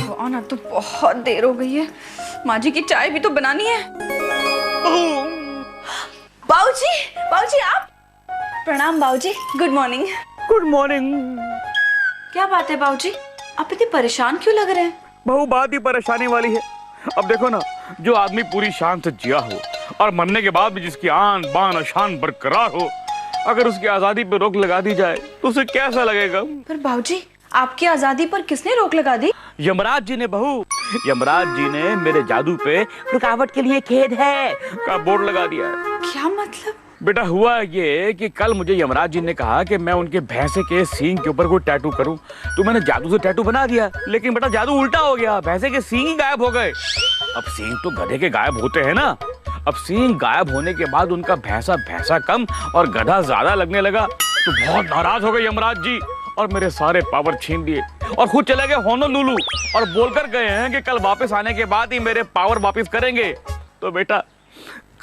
भगवान, अब तो बहुत देर हो गई है। माँ जी की चाय भी तो बनानी है। बाबूजी, बाबूजी आप। प्रणाम बाबूजी, गुड मॉर्निंग। Good morning. क्या बात है बाबूजी, आप इतने परेशान क्यों लग रहे हैं? बहु बात ही परेशानी वाली है। अब देखो ना, जो आदमी पूरी शान से जिया हो और मरने के बाद भी जिसकी आन बान और शान बरकरार हो, अगर उसकी आजादी पर रोक लगा दी जाए तो उसे कैसा लगेगा? पर बाबूजी, आपकी आजादी पर किसने रोक लगा दी? यमराज जी ने बहू। यमराज जी ने मेरे जादू पे रुकावट के लिए खेद है का बोर्ड लगा दिया है। क्या मतलब? बेटा हुआ ये कि कल मुझे यमराज जी ने कहा कि मैं उनके भैंसे के सींग के ऊपर कोई टैटू करूं, तो मैंने जादू से टैटू बना दिया। लेकिन बेटा जादू उल्टा हो गया, भैंसे के सींग ही गायब हो गए। अब सींग तो गधे के गायब होते हैं ना। अब सींग गायब होने के बाद उनका भैंसा भैंसा कम और गधा ज्यादा लगने लगा, तो बहुत नाराज हो गए यमराज जी और मेरे सारे पावर छीन लिए और खुद चले गए होनोलुलु और बोलकर गए हैं कि कल वापस आने के बाद ही मेरे पावर वापस करेंगे। तो बेटा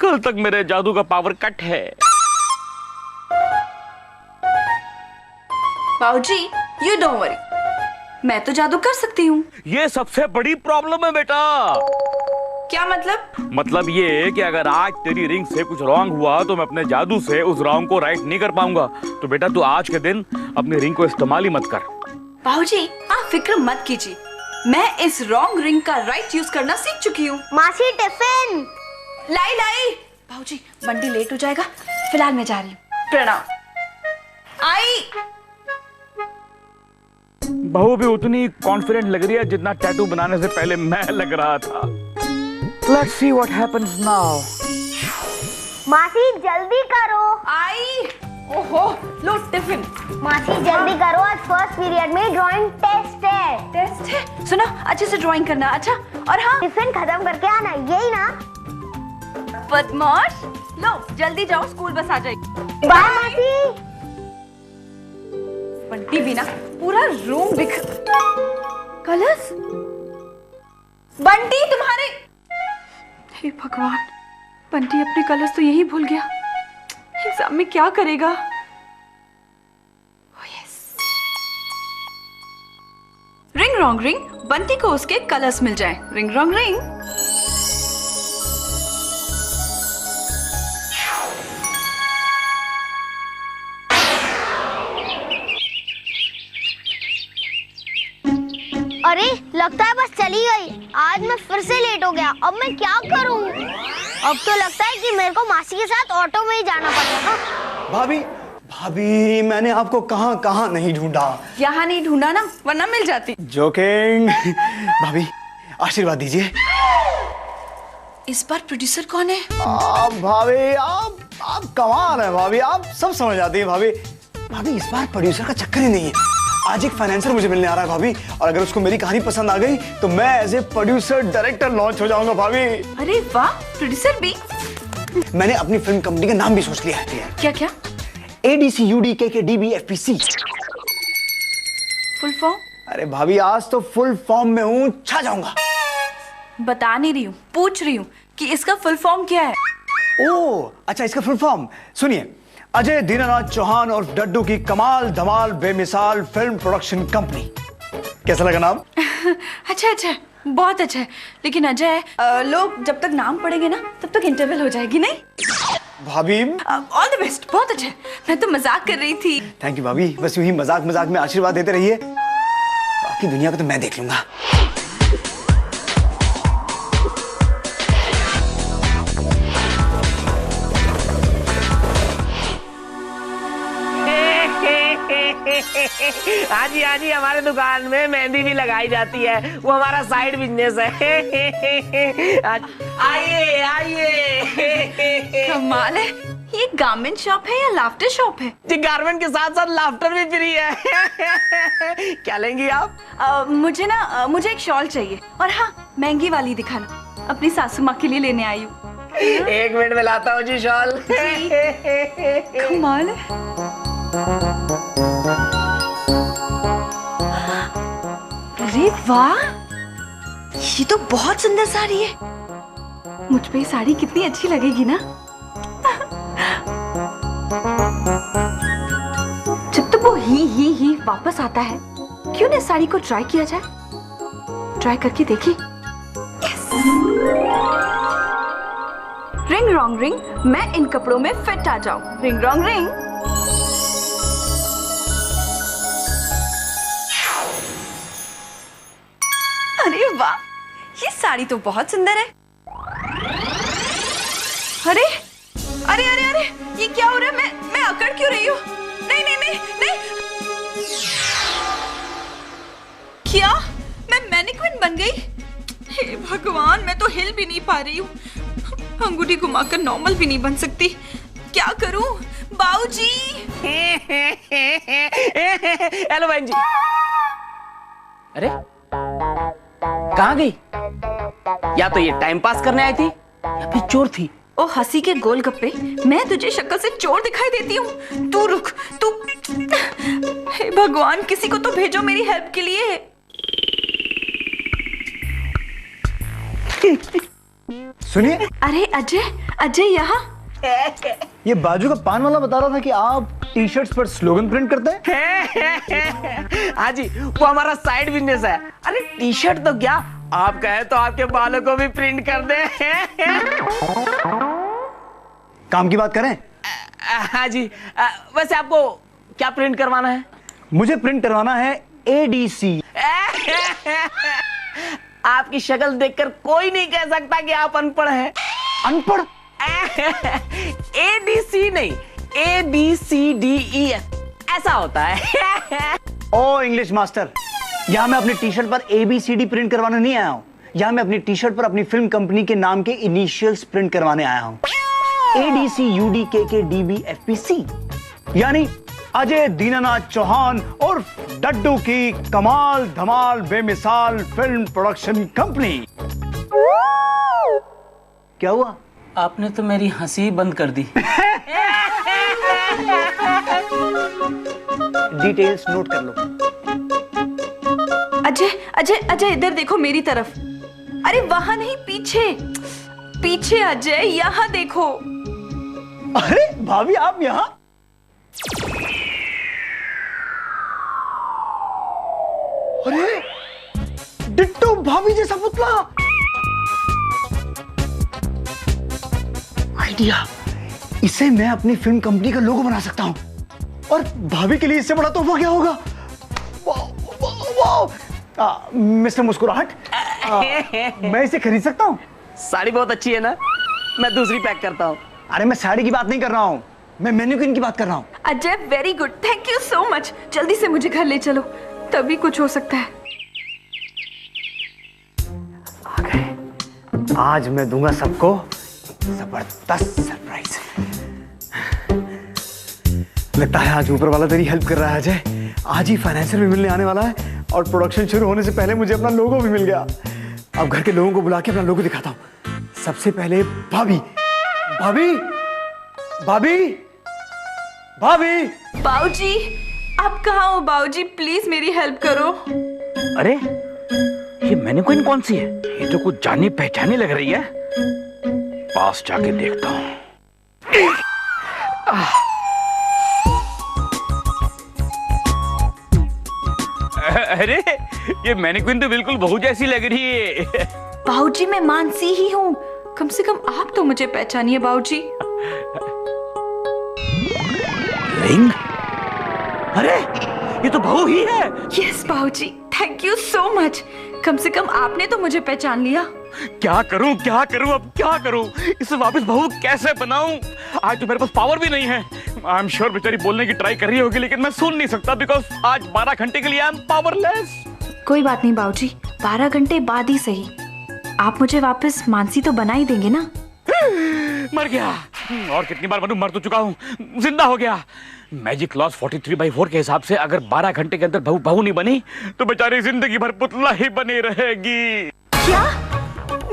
कल तक मेरे जादू का पावर कट है। बाबूजी, यू डोंट वरी, मैं तो जादू कर सकती हूँ। ये सबसे बड़ी प्रॉब्लम है बेटा। क्या मतलब? मतलब ये कि अगर आज तेरी रिंग से कुछ रॉन्ग हुआ तो मैं अपने जादू से उस रॉन्ग को राइट नहीं कर पाऊंगा। तो बेटा तू आज के दिन अपनी रिंग को इस्तेमाल ही मत कर। बाबूजी, आप फिक्र मत कीजिए, मैं इस रॉन्ग रिंग का राइट यूज करना सीख चुकी हूँ। मासी टिफिन लाई लाई। बाबूजी, बंटी लेट हो जाएगा, फिलहाल मैं जा रही हूँ। प्रणाम। आई। बहू भी उतनी कॉन्फिडेंट लग रही है जितना टैटू बनाने से पहले मैं लग रहा था। Let's see what happens now. मासी जल्दी करो। आई। ओहो, लो टिफिन। मासी जल्दी करो, आज फर्स्ट पीरियड में ड्राइंग टेस्ट है। टेस्ट है? सुनो, अच्छे से ड्राइंग करना। अच्छा, और हाँ, टिफिन खत्म करके आना, यही ना? बदमाश, लो जल्दी जाओ, स्कूल बस आ जाएगी। बाय मासी। बंटी भी ना पूरा रूम दिख। कलर्स? बंटी तुम्हारे, हे भगवान, बंटी अपने कलर्स तो यही भूल गया। एग्जाम में क्या करेगा? Oh yes. Ring wrong ring, Bunty को उसके कलर्स मिल जाए। Ring wrong ring. अरे लगता है बस चली गई। आज मैं फिर से लेट हो गया, अब मैं क्या करूं? अब तो लगता है कि मेरे को मासी के साथ ऑटो में ही जाना पड़ेगा। भाभी, भाभी मैंने आपको कहाँ कहाँ नहीं ढूंढा। यहाँ नहीं ढूंढा ना, वरना मिल जाती। जोकिंग। भाभी आशीर्वाद दीजिए। इस बार प्रोड्यूसर कौन है? भाभी आप कमाल है भाभी, आप सब समझ आती है भाभी। भाभी इस बार प्रोड्यूसर का चक्कर ही नहीं है। आज एक फाइनेंसर मुझे मिलने आ रहा है भाभी, और अगर उसको मेरी कहानी पसंद आ गई तो मैं as a producer director launch हो जाऊंगा भाभी। अरे वाह, प्रोड्यूसर भी? मैंने अपनी फिल्म कंपनी का नाम भी सोच लिया है। क्या क्या? ADCUDKKDBFPC। Full form? अरे भाभी आज तो फुल फॉर्म में हूँ, छा जाऊंगा। बता नहीं रही हूँ, पूछ रही हूँ कि इसका फुल फॉर्म क्या है। ओह अच्छा, इसका फुल फॉर्म सुनिए। अजय दीनानाथ चौहान और डड्डू की कमाल धमाल बेमिसाल फिल्म प्रोडक्शन कंपनी। कैसा लगा नाम? अच्छा अच्छा, बहुत अच्छा है। लेकिन अजय, लोग जब तक नाम पढ़ेंगे ना तब तक इंटरवल हो जाएगी, नहीं? भाभी ऑल द बेस्ट, बहुत अच्छा है। मैं तो मजाक कर रही थी। थैंक यू भाभी, बस यूं ही मजाक मजाक में आशीर्वाद देते रहिए, बाकी दुनिया को तो मैं देख लूंगा। हाँ जी, हमारे दुकान में मेहंदी भी लगाई जाती है, वो हमारा साइड बिजनेस है। आइए आइए। कमाल है, ये गारमेंट शॉप है या लाफ्टर शॉप है? जी गारमेंट के साथ साथ लाफ्टर भी फ्री है। क्या लेंगी आप? मुझे एक शॉल चाहिए, और हाँ, महंगी वाली दिखाना, अपनी सासू माँ के लिए लेने आई हूँ। 1 मिनट में लाता हूँ जी शॉल। कमाल है। अरे वाह, ये तो बहुत सुंदर साड़ी है। मुझ पे ये साड़ी कितनी अच्छी लगेगी ना। जब तक वो ही वापस आता है। क्यों ना साड़ी को ट्राई किया जाए? ट्राई करके देखी। रिंग रॉन्ग रिंग, मैं इन कपड़ों में फिट आ जाऊं। Ring wrong ring. अरे वाह, ये साड़ी तो बहुत सुंदर है। अरे अरे अरे अरे, ये क्या हो रहा है? मैं अकड़ क्यों रही हूँ? नहीं नहीं नहीं नहीं। क्या मैं मैनिक्विन बन गई? हे भगवान, मैं तो हिल भी नहीं पा रही हूँ। अंगूठी घुमाकर नॉर्मल भी नहीं बन सकती। क्या करूं? बाऊजी। हेलो बहन जी। अरे कहाँ गई? या तो ये टाइम पास करने आई थी या फिर चोर थी। ओ हंसी के गोलगप्पे, मैं तुझे शक्ल से चोर दिखाई देती हूँ? तू रुक, तू। हे भगवान, किसी को तो भेजो मेरी हेल्प के लिए। सुनिए। अरे अजय यहाँ। ये बाजू का पान वाला बता रहा था कि आप टी शर्ट्स पर स्लोगन प्रिंट करते हैं। हाँ जी, वो हमारा साइड बिजनेस है। अरे टी शर्ट तो क्या, आप कहे तो आपके बालों को भी प्रिंट कर दे। काम की बात करें? हाँ जी। वैसे आपको क्या प्रिंट करवाना है? मुझे प्रिंट करवाना है ADC। आपकी शक्ल देखकर कोई नहीं कह सकता कि आप अनपढ़ हैं। अनपढ़? ADC नहीं, ABCDEF ऐसा होता है। ओ इंग्लिश मास्टर, यहाँ मैं अपनी टी शर्ट पर ABCD प्रिंट करवाने नहीं आया हूँ। यहाँ मैं अपनी टी शर्ट पर अपनी फिल्म कंपनी के नाम के इनिशियल्स प्रिंट करवाने आया हूँ। ADC UDKK DBFPC, यानी अजय दीनानाथ चौहान और डड्डू की कमाल धमाल बेमिसाल फिल्म प्रोडक्शन कंपनी। क्या हुआ? आपने तो मेरी हंसी बंद कर दी। डिटेल्स नोट कर लो। अजय इधर देखो मेरी तरफ। अरे वहां नहीं, पीछे अजय, यहाँ देखो। अरे भाभी, आप यहाँ? अरे डिट्टो भाभी जैसा पुतला। आइडिया, इसे मैं अपनी फिल्म कंपनी का लोगो बना सकता हूं। और भाभी के लिए इससे बड़ा तोहफा क्या होगा? वाह वाह वाह। मिस्टर मुस्कुराहट, मैं इसे खरीद सकता हूं? साड़ी बहुत अच्छी है ना, मैं दूसरी पैक करता हूँ। अरे मैं साड़ी की बात नहीं कर रहा हूं, मैं मैनिक्विन की बात कर रहा हूं। Ajay very good, thank you so much. जल्दी से मुझे घर ले चलो, तभी कुछ हो सकता है। आ गए। आज मैं दूंगा सबको जबरदस्त सरप्राइज। लगता है आज ऊपर वाला तेरी हेल्प कर रहा है अजय। आज ही फाइनेंशियल भी मिलने आने वाला है और प्रोडक्शन शुरू होने से पहले मुझे अपना लोगो भी मिल गया। अब घर के लोगों को बुला के अपना लोगो दिखाता हूँ। सबसे पहले भाभी। भाभी भाभी भाभी। बाऊजी, आप कहाँ हो? बाऊजी प्लीज मेरी हेल्प करो। अरे ये मैनिक्विन कौन सी है? ये तो कुछ जानी पहचानी लग रही है। पास जाके देखता हूँ। अरे ये मैनिक्विन तो बिल्कुल बहू जैसी लग रही है। बाऊजी मैं मानसी ही हूँ, कम से कम आप तो मुझे पहचानिए बाऊजी। रिंग? अरे ये तो बहू ही है। यस बाऊजी, थैंक यू सो मच। कम से कम आपने तो मुझे पहचान लिया। क्या करूं अब क्या करूं? इसे वापस बहू कैसे बनाऊं? आज तो मेरे पास पावर भी नहीं है। आई एम श्योर बेचारी बोलने की ट्राई कर रही होगी, लेकिन मैं सुन नहीं सकता बिकॉज आज 12 घंटे के लिए आई एम पावरलेस। कोई बात नहीं बाऊजी, 12 घंटे बाद ही सही, आप मुझे वापस मानसी तो बना ही देंगे ना? मर गया। और कितनी बार बनूं, मर तो चुका हूं, जिंदा हो गया। मैजिक लॉस 43/4 के हिसाब से अगर 12 घंटे के अंदर बहू नहीं बनी तो बेचारी जिंदगी भर पुतला ही बनी रहेगी। क्या?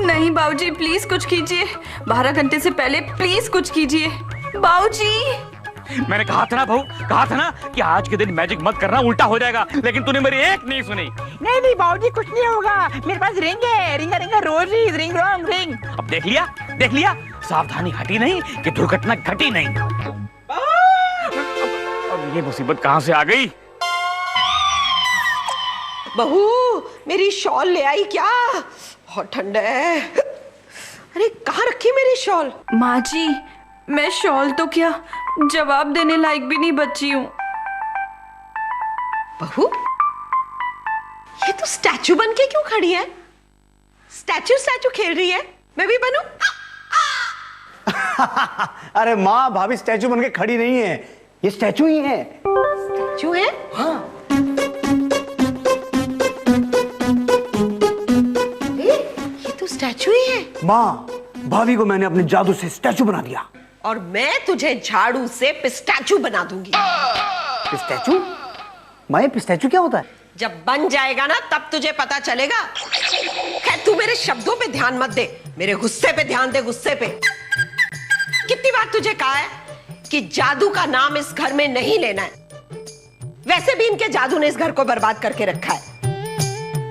नहीं बाऊजी प्लीज कुछ कीजिए, 12 घंटे से पहले प्लीज कुछ कीजिए बाऊजी। मैंने कहा था ना बहू, कहा था ना कि आज के दिन मैजिक मत करना, उल्टा हो जाएगा, लेकिन तूने मेरी एक नहीं सुनी। नहीं बाबूजी कुछ नहीं होगा, मेरे पास रिंग है, रिंगा रोज रिंग रॉन्ग रिंग। अब देख लिया, सावधानी हटी नहीं कि दुर्घटना घटी नहीं। अब ये मुसीबत कहां से आ गई? बहू मेरी शॉल ले आई क्या? बहुत ठंड है। अरे कहाँ रखी मेरी शॉल? माँ जी, मैं शॉल तो क्या जवाब देने लायक भी नहीं बची हूँ। बहू ये तो स्टैचू बन के क्यों खड़ी है? स्टैचू खेल रही है, मैं भी बनूं? अरे माँ, भाभी स्टैचू बन के खड़ी नहीं है, ये स्टैचू ही है। स्टैचू है? हाँ। ये तो स्टैचू ही है। माँ, भाभी को मैंने अपने जादू से स्टैचू बना दिया। और मैं तुझे झाड़ू से पिस्टैचू बना दूंगी। पिस्टैचू? माँ, ये पिस्टैचू क्या होता है? जब बन जाएगा ना तब तुझे पता चलेगा। खैर तू मेरे शब्दों पे ध्यान मत दे, मेरे गुस्से पे ध्यान दे, गुस्से पे। कितनी बार तुझे कहा है कि जादू का नाम इस घर में नहीं लेना है। वैसे भी इनके जादू ने इस घर को बर्बाद करके रखा है।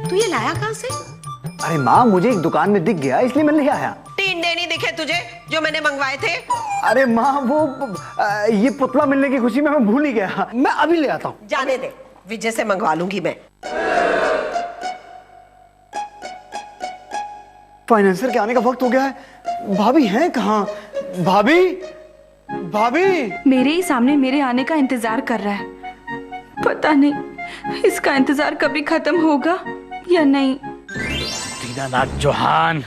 तू ये लाया कहां से? अरे माँ, मुझे एक दुकान में दिख गया, इसलिए मैं ले आया। टींडे नहीं दिखे तुझे जो मैंने मंगवाए थे? अरे माँ, वो ये पुतला मिलने की खुशी में मैं भूल ही गया। मैं अभी ले आता हूँ। जाने दे, विजय से मंगवा लूंगी मैं। फाइनेंसर के आने का वक्त हो गया है। भाभी हैं कहाँ? भाभी, भाभी। मेरे ही सामने मेरे आने का इंतजार कर रहा है। पता नहीं इसका इंतजार कभी खत्म होगा या नहीं। दीनानाथ चौहान,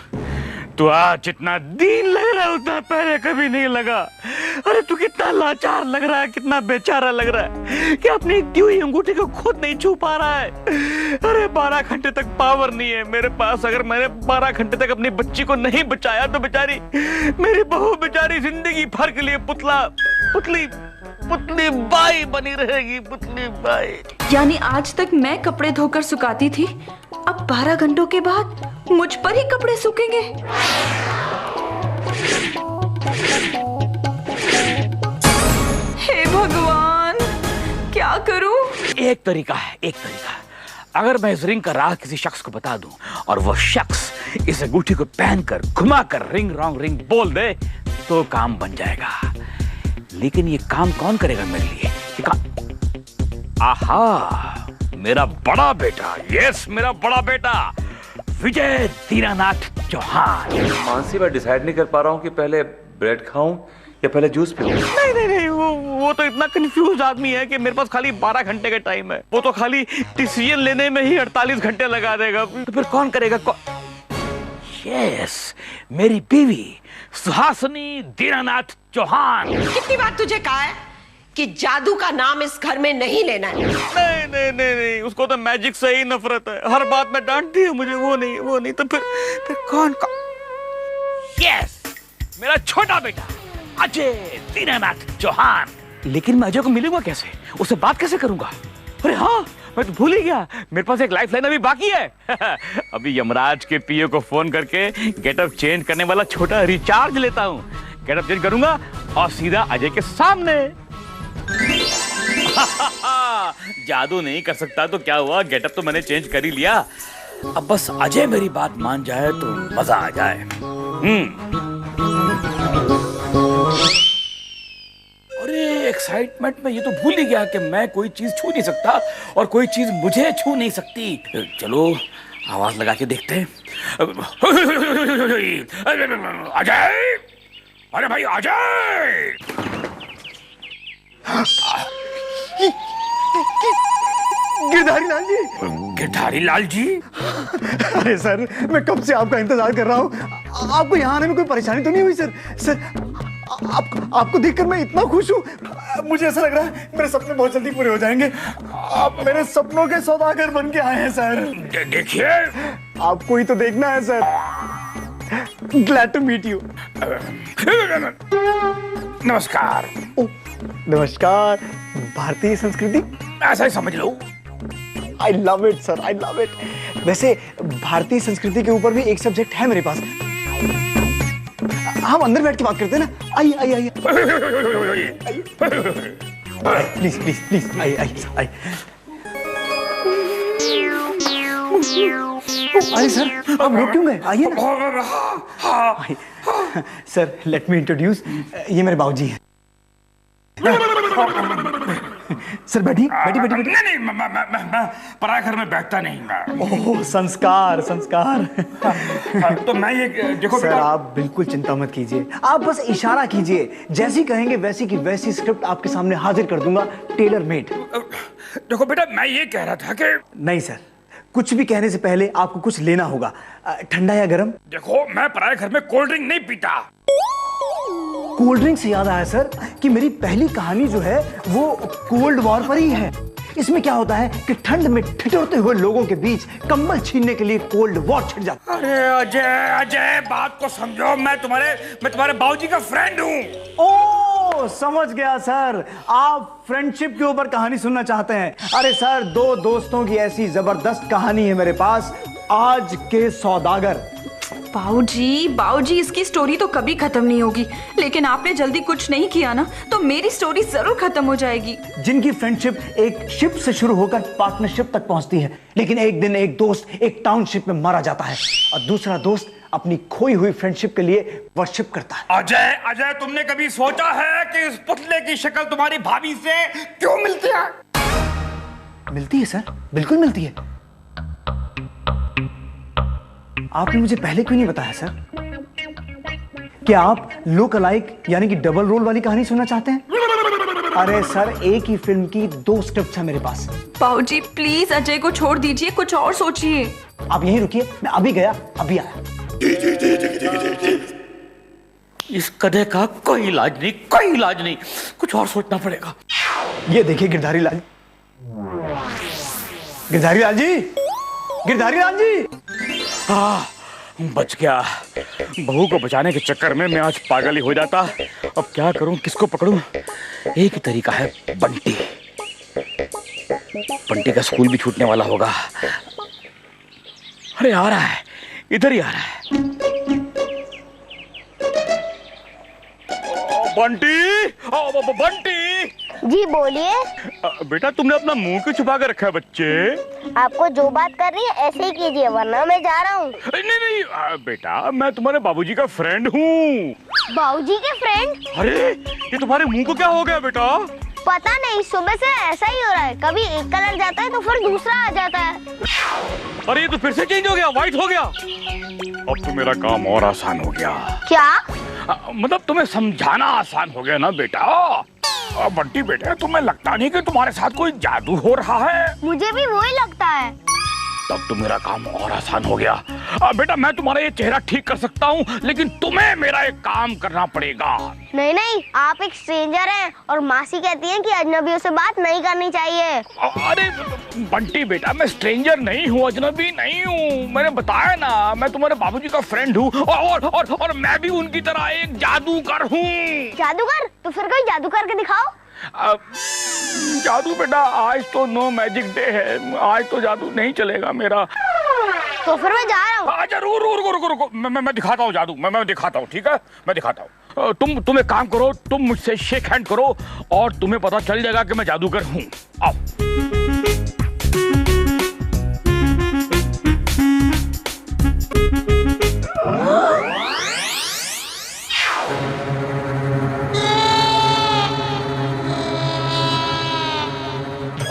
तू आज जितना दीन लग रहा है उतना पहले कभी नहीं लगा। अरे तू कितना लाचार लग रहा है, कितना बेचारा लग रहा है कि अपनी दी हुई अंगूठी को खुद नहीं छू पा रहा है। अरे 12 घंटे तक पावर नहीं है मेरे पास। अगर मैंने 12 घंटे तक अपनी बच्ची को नहीं बचाया तो बेचारी मेरी बहू बेचारी जिंदगी भर के लिए पुतली बाई बनी रहेगी, पुतली बाई। यानी आज तक मैं कपड़े धोकर सुखाती थी, अब 12 घंटों के बाद मुझ पर ही कपड़े सूखेंगे। हे भगवान, क्या करूं? एक तरीका है, एक तरीका। अगर मैं इस रिंग का राज किसी शख्स को बता दूं और वो शख्स इस अंगूठी को पहनकर घुमाकर रिंग रॉन्ग रिंग बोल दे तो काम बन जाएगा। लेकिन ये काम कौन करेगा मेरे लिए? आहा, मेरा बड़ा बेटा, यस मेरा बड़ा बेटा विजय दीनानाथ चौहान। मानसी, मैं डिसाइड नहीं कर पा रहा हूँ कि पहले ब्रेड खाऊं या पहले जूस पीऊं। नहीं, वो तो इतना कंफ्यूज आदमी है कि मेरे पास खाली 12 घंटे का टाइम है। वो तो खाली डिसीजन लेने में ही 48 घंटे लगा देगा। तो फिर कौन करेगा? यस, मेरी बीवी सुहासिनी दीनानाथ चौहान। कितनी बार तुझे कहा है कि जादू का नाम इस घर में नहीं लेना है? नहीं, उसको तो मैजिक से ही नफरत है। हर बात में डांटती है मुझे। वो नहीं तो फिर कौन? यस, मेरा छोटा बेटा अजय दीनानाथ चौहान। लेकिन मैं अजय को मिलूंगा कैसे? उससे बात कैसे करूंगा? अरे हाँ, मैं तो भूल ही गया, मेरे पास एक लाइफ लाइन अभी बाकी है। अभी यमराज के पीए को फोन करके गेटअप चेंज करने वाला छोटा रिचार्ज लेता हूँ। गेटअप चेंज करूंगा और सीधा अजय के सामने। जादू नहीं कर सकता तो क्या हुआ, गेटअप तो मैंने चेंज कर ही लिया। अब बस अजय मेरी बात मान जाए तो मजा आ जाए। अरे एक्साइटमेंट में ये तो भूल ही गया कि मैं कोई चीज छू नहीं सकता और कोई चीज मुझे छू नहीं सकती। चलो आवाज लगा के देखते हैं। अजय, अरे भाई अजय। गिरधारी लाल जी। गिरधारी लाल जी? अरे सर, मैं कब से आपका इंतजार कर रहा हूँ। आपको यहाँ आने में कोई परेशानी तो नहीं हुई सर? आपको देखकर मैं इतना खुश हूँ। मुझे ऐसा लग रहा है मेरे सपने बहुत जल्दी पूरे हो जाएंगे। आप मेरे सपनों के सौदागर बन के आए हैं सर। देखिए, आपको ही तो देखना है sir. Glad to meet you. नमस्कार। नमस्कार। भारतीय संस्कृति ऐसा ही समझ लो। I love it sir, I love it. वैसे भारतीय संस्कृति के ऊपर भी एक सब्जेक्ट है मेरे पास। हम अंदर बैठ के बात करते हैं ना। आइए आइए आइए, प्लीज प्लीज प्लीज, आइए आइए आइए। अरे सर, आप रुक क्यों गए? आइए ना। सर, लेट मी इंट्रोड्यूस, ये मेरे बाबूजी हैं। सर बैठिए बैठिए बैठिए बैठिए। नहीं नहीं मैं पराए घर में बैठता नहीं मैं। ओह संस्कार संस्कार। तो मैं ये देखो सर बेटा, आप बिल्कुल चिंता मत कीजिए, आप बस इशारा कीजिए, जैसी कहेंगे वैसी की वैसी स्क्रिप्ट आपके सामने हाजिर कर दूंगा, टेलर मेड। देखो बेटा मैं ये कह रहा था कि नहीं सर, कुछ भी कहने से पहले आपको कुछ लेना होगा, ठंडा या गर्म? देखो मैं पराए घर में कोल्ड ड्रिंक नहीं पीता। कोल्ड ड्रिंक से याद आया सर कि मेरी पहली कहानी जो है वो कोल्ड वॉर पर ही है। इसमें क्या होता है कि ठंड में ठिठुरते हुए लोगों के बीच कंबल छीनने के लिए कोल्ड वॉर छिड़ जाता है। अरे अजय अजय बात को समझो, मैं तुम्हारे बाबूजी का फ्रेंड हूँ। ओ समझ गया सर, आप फ्रेंडशिप के ऊपर कहानी सुनना चाहते हैं। अरे सर, दो दोस्तों की ऐसी जबरदस्त कहानी है मेरे पास, आज के सौदागर। बाऊजी इसकी स्टोरी तो कभी खत्म नहीं होगी, लेकिन आपने जल्दी कुछ नहीं किया ना तो मेरी स्टोरी जरूर खत्म हो जाएगी। जिनकी फ्रेंडशिप एक शिप से शुरू होकर पार्टनरशिप तक पहुंचती है, लेकिन एक दिन एक दोस्त एक टाउनशिप में मारा जाता है और दूसरा दोस्त अपनी खोई हुई फ्रेंडशिप के लिए वर्शिप करता है। अजय तुमने कभी सोचा है कि इस पुतले की शक्ल तुम्हारी भाभी से क्यों मिलती है? मिलती है सर, बिल्कुल मिलती है। आपने मुझे पहले क्यों नहीं बताया सर? क्या आप लुक अलाइक यानी कि डबल रोल वाली कहानी सुनना चाहते हैं? अरे सर, एक ही फिल्म की 2 स्क्रिप्ट है मेरे पास। बाऊजी प्लीज अजय को छोड़ दीजिए, कुछ और सोचिए। आप यहीं रुकिए, मैं अभी गया अभी आया। इस कदे का कोई इलाज नहीं, कुछ और सोचना पड़ेगा। ये देखिए गिरधारी लाल जी। बच गया। बहू को बचाने के चक्कर में मैं आज पागल ही हो जाता। अब क्या करूं, किसको पकड़ूं? एक ही तरीका है, बंटी का स्कूल भी छूटने वाला होगा। अरे आ रहा है, इधर ही आ रहा है। बंटी जी बोलिए। बेटा तुमने अपना मुंह क्यों छुपा कर रखा है बच्चे? आपको जो बात करनी है ऐसे ही कीजिए, वरना मैं जा रहा हूँ। नहीं बेटा, मैं तुम्हारे बाबूजी का फ्रेंड हूँ। बाबूजी के फ्रेंड? अरे ये तुम्हारे मुंह को क्या हो गया बेटा? पता नहीं, सुबह से ऐसा ही हो रहा है, कभी एक कलर जाता है तो फिर दूसरा आ जाता है। अरे ये तो फिर से चेंज हो गया, व्हाइट हो गया। अब तो मेरा काम और आसान हो गया। क्या? मतलब तुम्हें समझाना आसान हो गया ना बेटा। बंटी बेटा, तुम्हें लगता नहीं कि तुम्हारे साथ कोई जादू हो रहा है? मुझे भी वही लगता है। तब तो मेरा काम और आसान हो गया। बेटा मैं तुम्हारा ये चेहरा ठीक कर सकता हूँ, लेकिन तुम्हें मेरा एक काम करना पड़ेगा। नहीं, आप एक स्ट्रेंजर हैं और मासी कहती हैं कि अजनबियों से बात नहीं करनी चाहिए। अरे बंटी बेटा, मैं स्ट्रेंजर नहीं हूँ, अजनबी नहीं हूँ। मैंने बताया ना, मैं तुम्हारे बाबूजी का फ्रेंड हूँ और मैं भी उनकी तरह एक जादूगर हूँ। जादूगर? तो फिर कोई जादू करके दिखाओ। जादू बेटा, आज तो नो मैजिक डे है, आज तो जादू नहीं चलेगा मेरा। तो फिर मैं जा रहा हूँ। अच्छा रुको, मैं दिखाता हूँ जादू। मैं दिखाता हूँ, ठीक है, मैं दिखाता हूँ। तुम एक काम करो, तुम मुझसे शेक हैंड करो और तुम्हें पता चल जाएगा कि मैं जादूगर हूँ। आओ।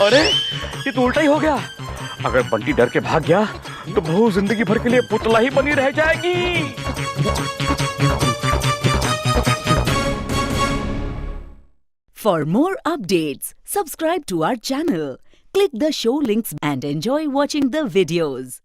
अरे ये तो उल्टा ही हो गया। अगर बंटी डर के भाग गया तो बहू जिंदगी भर के लिए पुतला ही बनी रह जाएगी। For more updates, subscribe to our channel, click the show links and enjoy watching the videos.